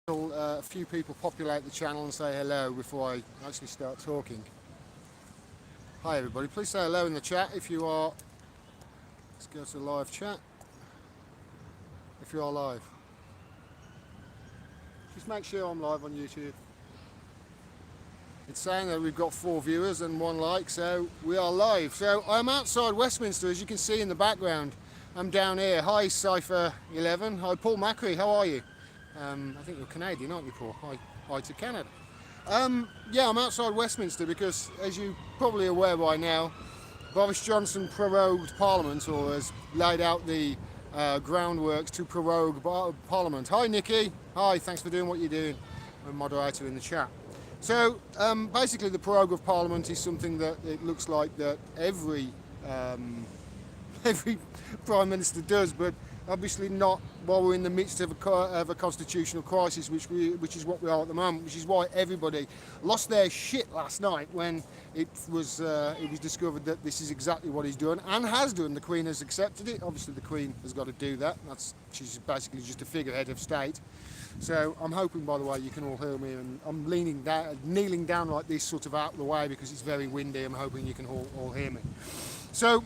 A few people populate the channel and say hello before I actually start talking. Hi everybody, please say hello in the chat if you are. Let's go to live chat. If you are live, just make sure I'm live on YouTube. It's saying that we've got 4 viewers and 1 like, so we are live. So I'm outside Westminster, as you can see in the background. I'm down here. Hi Cypher11. Hi Paul Macri, how are you? I think you're Canadian, aren't you, Paul? Hi to Canada. Yeah, I'm outside Westminster because, as you're probably aware by now, Boris Johnson prorogued Parliament, or has laid out the groundwork to prorogue Parliament. Hi Nikki. Hi, thanks for doing what you're doing. I'm a moderator in the chat. So basically the prorogue of Parliament is something that it looks like that every Prime Minister does, but obviously not while we're in the midst of a constitutional crisis, which is what we are at the moment, which is why everybody lost their shit last night when it was discovered that this is exactly what he's done and has done. The Queen has accepted it. Obviously the Queen has got to do that. She's basically just a figurehead of state. So I'm hoping, by the way, you can all hear me, and I'm kneeling down like this, sort of out of the way because it's very windy. I'm hoping you can all hear me. So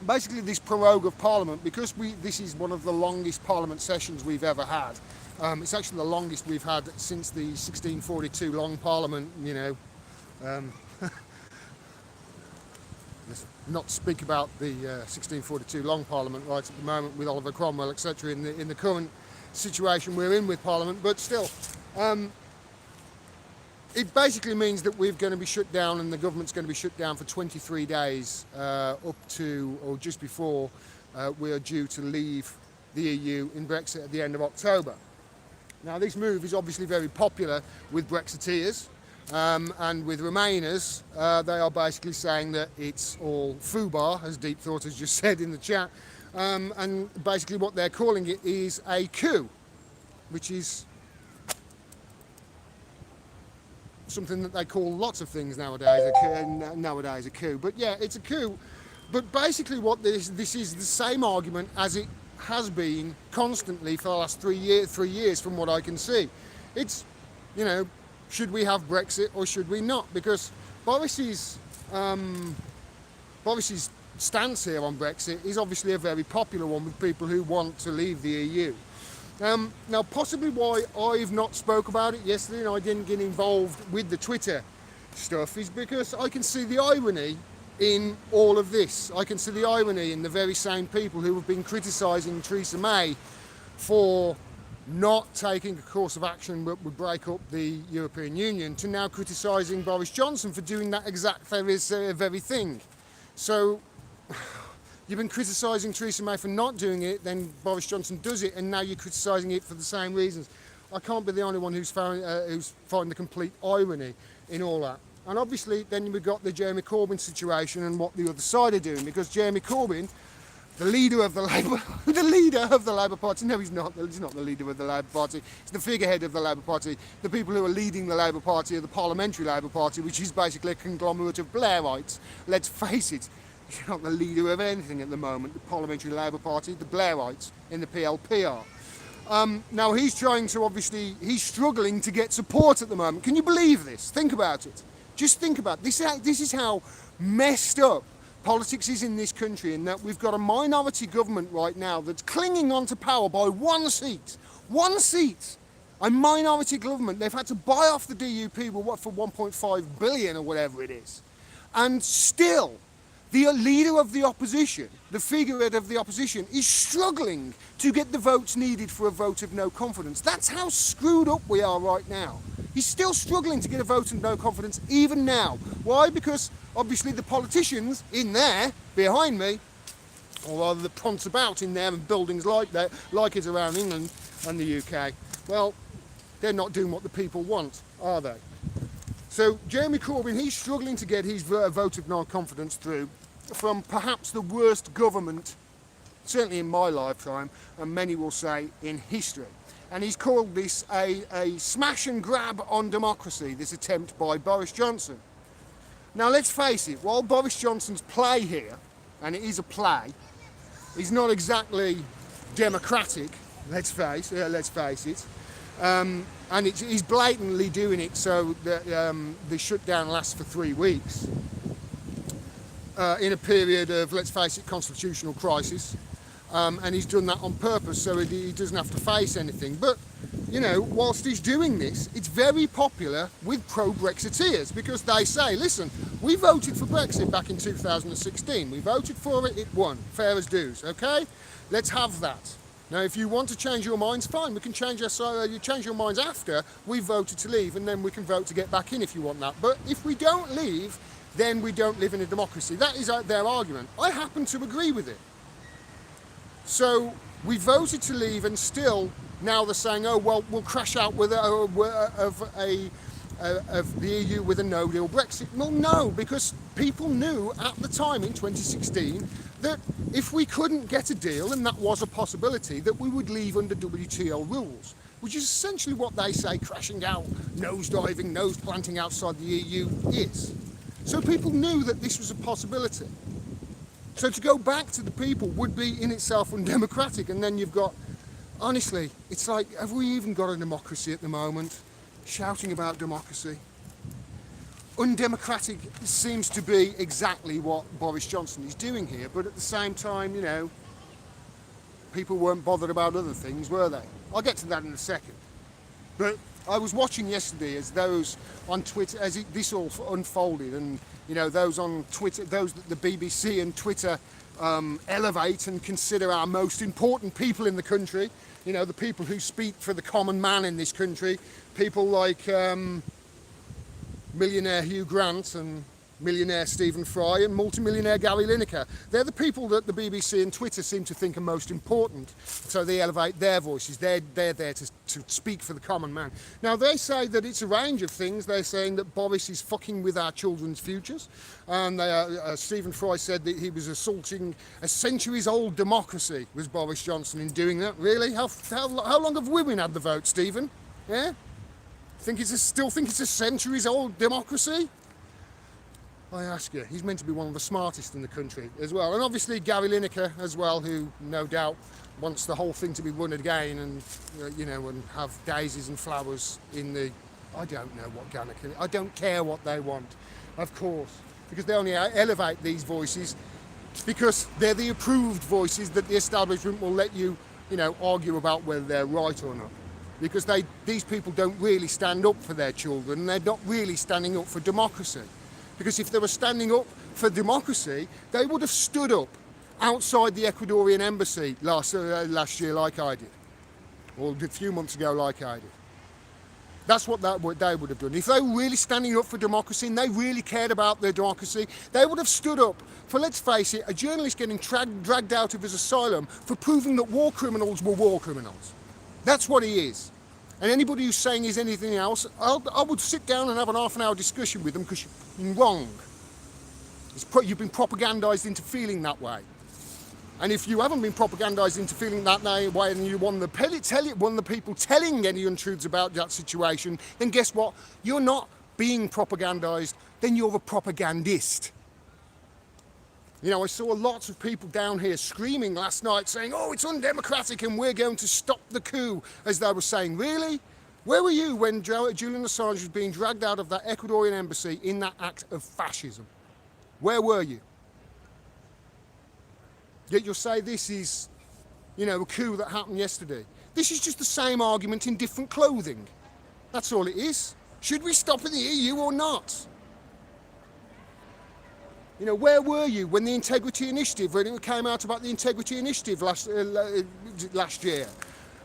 basically this prorogue of Parliament, because this is one of the longest Parliament sessions we've ever had. It's actually the longest we've had since the 1642 Long Parliament, you know. Let's not speak about the 1642 Long Parliament right at the moment with Oliver Cromwell, etc. in the current situation we're in with Parliament, but still. It basically means that we're going to be shut down, and the government's going to be shut down for 23 days up to, or just before, we are due to leave the EU in Brexit at the end of October. Now this move is obviously very popular with Brexiteers and with Remainers. They are basically saying that it's all FUBAR, as Deep Thought has just said in the chat, and basically what they're calling it is a coup, which is something that they call lots of things nowadays a coup. But yeah, it's a coup. But basically what this is the same argument as it has been constantly for the last 3 years from what I can see. It's, you know, should we have Brexit or should we not? Because Boris's stance here on Brexit is obviously a very popular one with people who want to leave the EU. Now, possibly why I've not spoke about it yesterday and I didn't get involved with the Twitter stuff is because I can see the irony in all of this. I can see the irony in the very same people who have been criticising Theresa May for not taking a course of action that would break up the European Union to now criticising Boris Johnson for doing that exact very thing. So you've been criticising Theresa May for not doing it, then Boris Johnson does it, and now you're criticising it for the same reasons. I can't be the only one who's found the complete irony in all that. And obviously, then we've got the Jeremy Corbyn situation and what the other side are doing, because Jeremy Corbyn, the leader of the Labour Party. No, he's not. He's not the leader of the Labour Party. He's the figurehead of the Labour Party. The people who are leading the Labour Party are the Parliamentary Labour Party, which is basically a conglomerate of Blairites. Let's face it. He's not the leader of anything at the moment. The Parliamentary Labour Party, the Blairites in the PLP are. Now he's he's struggling to get support at the moment. Can you believe this? Think about it. Just think about it. This is how messed up politics is in this country, in that we've got a minority government right now that's clinging on to power by 1 seat. 1 seat. A minority government. They've had to buy off the DUP for 1.5 billion or whatever it is. And still, the leader of the opposition, the figurehead of the opposition, is struggling to get the votes needed for a vote of no confidence. That's how screwed up we are right now. He's still struggling to get a vote of no confidence even now. Why? Because obviously the politicians in there, behind me, or rather the prance about in there and buildings like that, like it around England and the UK, well, they're not doing what the people want, are they? So Jeremy Corbyn, he's struggling to get his vote of no confidence through from perhaps the worst government, certainly in my lifetime, and many will say in history. And he's called this a smash and grab on democracy, this attempt by Boris Johnson. Now let's face it, while Boris Johnson's play here, and it is a play, is not exactly democratic, let's face it, And he's blatantly doing it so that the shutdown lasts for 3 weeks in a period of, let's face it, constitutional crisis. And he's done that on purpose so he doesn't have to face anything. But, you know, whilst he's doing this, it's very popular with pro-Brexiteers because they say, listen, we voted for Brexit back in 2016. We voted for it, it won. Fair as dues, okay? Let's have that. Now, if you want to change your minds, fine, we can change you change your minds after we voted to leave, and then we can vote to get back in if you want that. But if we don't leave, then we don't live in a democracy. That is their argument. I happen to agree with it. So we voted to leave, and still now they're saying, oh, well, we'll crash out with of the EU with a no-deal Brexit. Well, no, because people knew at the time in 2016 that if we couldn't get a deal, and that was a possibility, that we would leave under WTO rules, which is essentially what they say crashing out, nose-diving, nose-planting outside the EU is. So people knew that this was a possibility. So to go back to the people would be in itself undemocratic, and then you've got, honestly, it's like, have we even got a democracy at the moment? Shouting about democracy. Undemocratic seems to be exactly what Boris Johnson is doing here, but at the same time, you know, people weren't bothered about other things, were they? I'll get to that in a second. But I was watching yesterday as those on Twitter, as this all unfolded, and you know, those on Twitter, those that the BBC and Twitter elevate and consider our most important people in the country, you know, the people who speak for the common man in this country, people like millionaire Hugh Grant and millionaire Stephen Fry and multimillionaire Gary Lineker. They're the people that the BBC and Twitter seem to think are most important, so they elevate their voices. They're there to speak for the common man. Now, they say that it's a range of things. They're saying that Boris is fucking with our children's futures. And Stephen Fry said that he was assaulting a centuries-old democracy, was Boris Johnson, in doing that. Really? How long have women had the vote, Stephen? Yeah? Still think it's a centuries-old democracy? I ask you, he's meant to be one of the smartest in the country as well. And obviously Gary Lineker as well, who no doubt wants the whole thing to be run again and, you know, and have daisies and flowers in the... I don't know what Lineker... I don't care what they want, of course, because they only elevate these voices because they're the approved voices that the establishment will let you, you know, argue about whether they're right or not. Because these people don't really stand up for their children, and they're not really standing up for democracy. Because if they were standing up for democracy, they would have stood up outside the Ecuadorian embassy last year like I did, or a few months ago like I did. That's what they would have done. If they were really standing up for democracy and they really cared about their democracy, they would have stood up for, let's face it, a journalist getting dragged out of his asylum for proving that war criminals were war criminals. That's what he is. And anybody who's saying he's anything else, I would sit down and have an half-an-hour discussion with them because you're wrong. You've been propagandised into feeling that way. And if you haven't been propagandised into feeling that way and you're one of the people telling any untruths about that situation, then guess what? You're not being propagandised, then you're a propagandist. You know, I saw lots of people down here screaming last night saying, oh, it's undemocratic and we're going to stop the coup, as they were saying. Really? Where were you when Julian Assange was being dragged out of that Ecuadorian embassy in that act of fascism? Where were you? Yet you'll say this is, you know, a coup that happened yesterday. This is just the same argument in different clothing. That's all it is. Should we stop in the EU or not? You know, where were you when the Integrity Initiative, when it came out about the Integrity Initiative last year?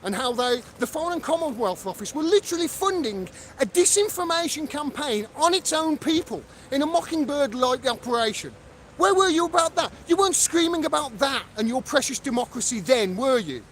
And how the Foreign and Commonwealth Office were literally funding a disinformation campaign on its own people in a Mockingbird-like operation. Where were you about that? You weren't screaming about that and your precious democracy then, were you?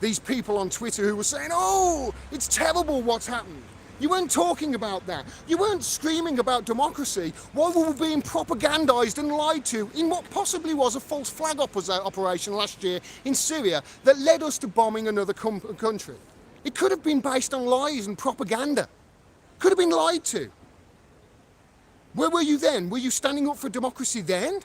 These people on Twitter who were saying, oh, it's terrible what's happened. You weren't talking about that. You weren't screaming about democracy while we were being propagandised and lied to in what possibly was a false flag operation last year in Syria that led us to bombing another country. It could have been based on lies and propaganda. Could have been lied to. Where were you then? Were you standing up for democracy then?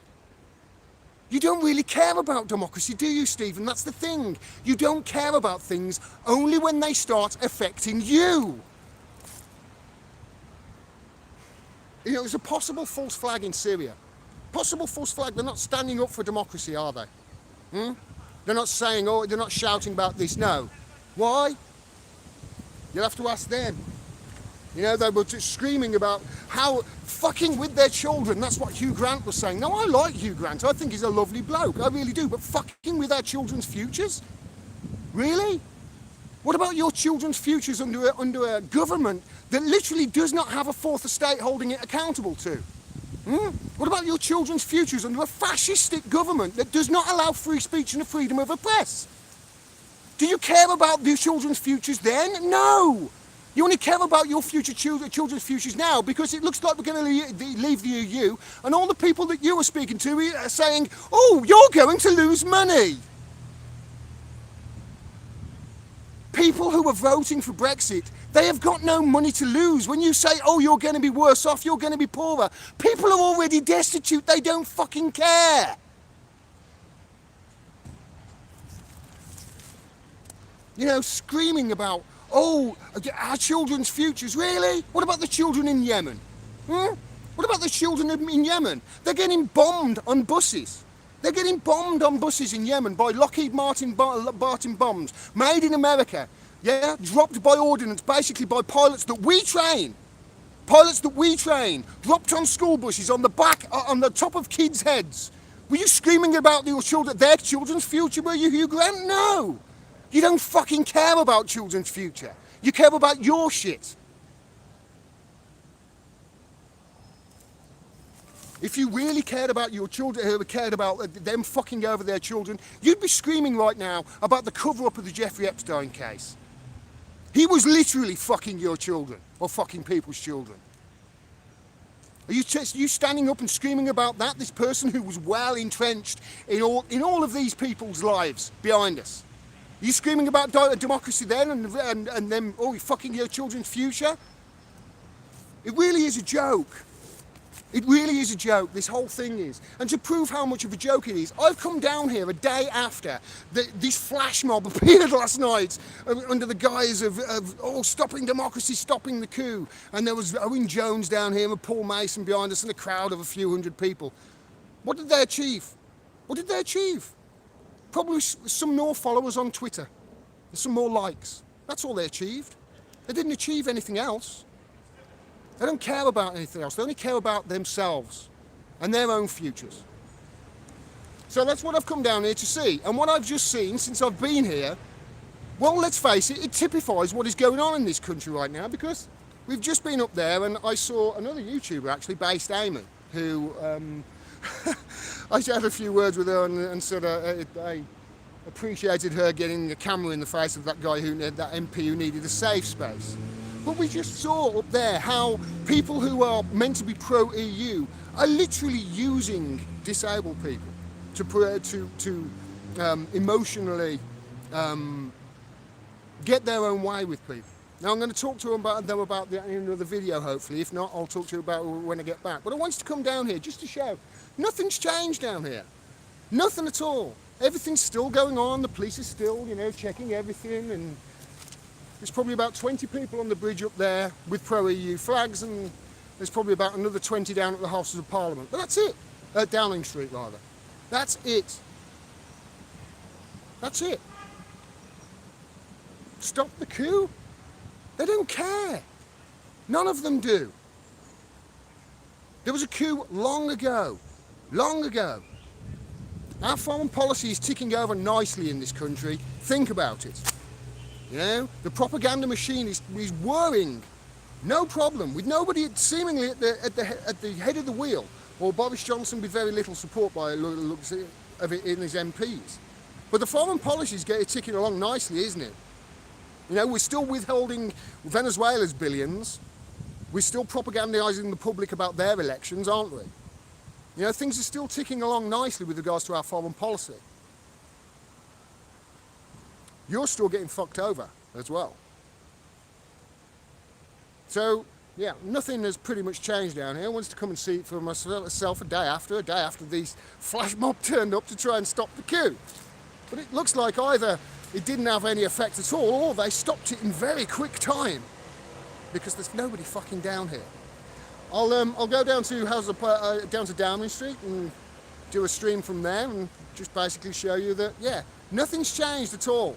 You don't really care about democracy, do you, Stephen? That's the thing. You don't care about things only when they start affecting you. You know, there's a possible false flag in Syria. Possible false flag. They're not standing up for democracy, are they? They're not saying, oh, they're not shouting about this. No. Why? You'll have to ask them. You know, they were just screaming about how fucking with their children. That's what Hugh Grant was saying. Now, I like Hugh Grant. I think he's a lovely bloke. I really do. But fucking with our children's futures? Really? What about your children's futures under a government that literally does not have a fourth estate holding it accountable to? What about your children's futures under a fascistic government that does not allow free speech and the freedom of the press? Do you care about your children's futures then? No! You only care about your future children's futures now because it looks like we're going to leave the EU and all the people that you are speaking to are saying, oh, you're going to lose money. People who are voting for Brexit, they have got no money to lose. When you say, oh, you're going to be worse off, you're going to be poorer, people are already destitute. They don't fucking care. You know, screaming about, oh, our children's futures, really? What about the children in Yemen? What about the children in Yemen? They're getting bombed on buses. They're getting bombed on buses in Yemen by Lockheed Martin bombs, made in America, yeah? Dropped by ordnance, basically by pilots that we train. Pilots that we train, dropped on school buses, on the back, on the top of kids' heads. Were you screaming about your children, their children's future, were you, Hugh Grant? No. You don't fucking care about children's future. You care about your shit. If you really cared about your children, who cared about them fucking over their children, you'd be screaming right now about the cover-up of the Jeffrey Epstein case. He was literally fucking your children, or fucking people's children. Are you standing up and screaming about that? This person who was well entrenched in all of these people's lives behind us. Are you screaming about democracy then and them, oh, fucking your children's future? It really is a joke. It really is a joke, this whole thing is. And to prove how much of a joke it is, I've come down here a day after this flash mob appeared last night under the guise of stopping democracy, stopping the coup. And there was Owen Jones down here and Paul Mason behind us and a crowd of a few hundred people. What did they achieve? What did they achieve? Probably some more followers on Twitter and some more likes. That's all they achieved. They didn't achieve anything else. They don't care about anything else. They only care about themselves and their own futures. So that's what I've come down here to see. And what I've just seen since I've been here, well, let's face it, it typifies what is going on in this country right now, because we've just been up there and I saw another YouTuber, actually, Based Amy, who I had a few words with her and said I appreciated her getting a camera in the face of that guy, that MP who needed a safe space. But we just saw up there how people who are meant to be pro-EU are literally using disabled people to emotionally get their own way with people. Now I'm going to talk to them about that in another video, hopefully. If not, I'll talk to you about it when I get back. But I wanted to come down here just to show nothing's changed down here. Nothing at all. Everything's still going on. The police are still, checking everything, and there's probably about 20 people on the bridge up there with pro-EU flags, and there's probably about another 20 down at the Houses of Parliament. But that's it. Downing Street, rather. That's it. That's it. Stop the coup? They don't care. None of them do. There was a coup long ago. Long ago. Our foreign policy is ticking over nicely in this country. Think about it. The propaganda machine is whirring, no problem, with nobody seemingly at the head of the wheel, or Boris Johnson with very little support by the looks of it in his MPs. But the foreign policy is ticking along nicely, isn't it? We're still withholding Venezuela's billions. We're still propagandizing the public about their elections, aren't we? Things are still ticking along nicely with regards to our foreign policy. You're still getting fucked over as well. So Yeah, nothing has pretty much changed down here. I wanted to come and see it for myself a day after these flash mob turned up to try and stop the queue. But it looks like either it didn't have any effect at all, or they stopped it in very quick time, because there's nobody fucking down here. I'll go down to down to Downing Street and do a stream from there and just basically show you that, yeah, nothing's changed at all.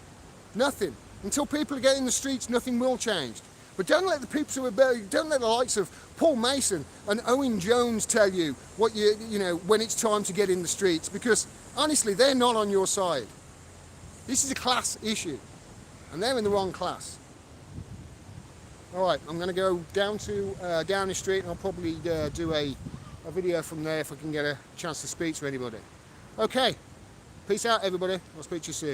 Nothing. Until people get in the streets, nothing will change. But don't let the people don't let the likes of Paul Mason and Owen Jones tell you what you know when it's time to get in the streets, because honestly, they're not on your side. This is a class issue, and they're in the wrong class. All right, I'm going to go down to Downing Street, and I'll probably do a video from there if I can get a chance to speak to anybody. Okay, peace out, everybody. I'll speak to you soon.